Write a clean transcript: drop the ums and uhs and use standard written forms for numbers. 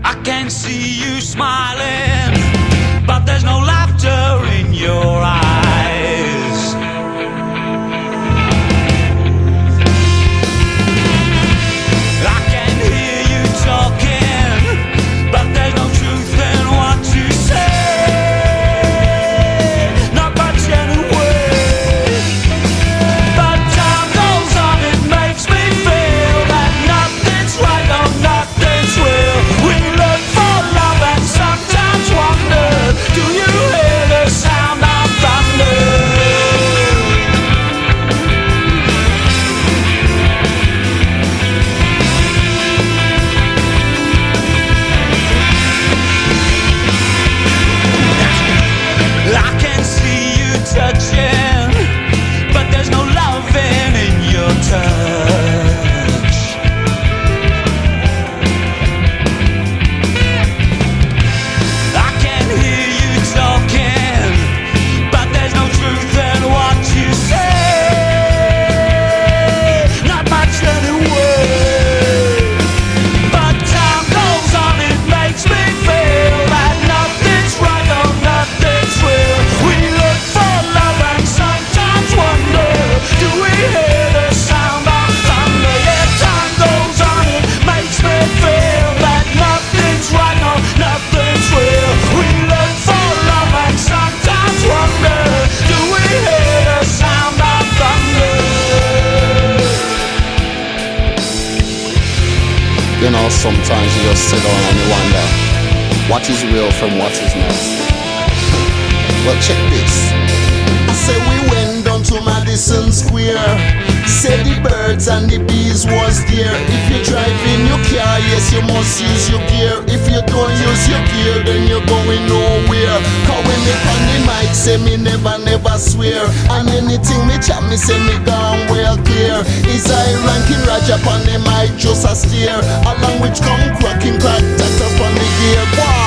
I can see you smiling, but there's no laughter in your eyes. I can hear you talking, but there's no truth in what you say. Not much anyway. But time goes on, it makes me feel that nothing's right, no, nothing's real. We look for love and sometimes wonder, do you hear the sound of thunder? I can see you touching, but there's no loving in your touch. I can hear you talking, but there's no truth in what you say. Not much anyway. But time goes on, it makes me feel that nothing's right, no, nothing's real. We look for love and sometimes wonder, do we hear the sound of thunder? Yeah, time goes on, it makes me feel that nothing's right, no, nothing's real. We look for love and sometimes wonder, do we hear the sound of thunder? You know, sometimes you just sit down and you wonder, what is real from what is not? Well, check this. I say we went down to Madison Square. Say the birds and the bees was there. If you drive in your car, yes, you must use your gear. If you don't use your gear, then you're going nowhere. Cause when me on the mic, say me never swear. And anything me chat, me say me gone well clear. Is I ranking Raja on the mic, just a steer. Along with come cracking crack, that's up on the gear. Wow.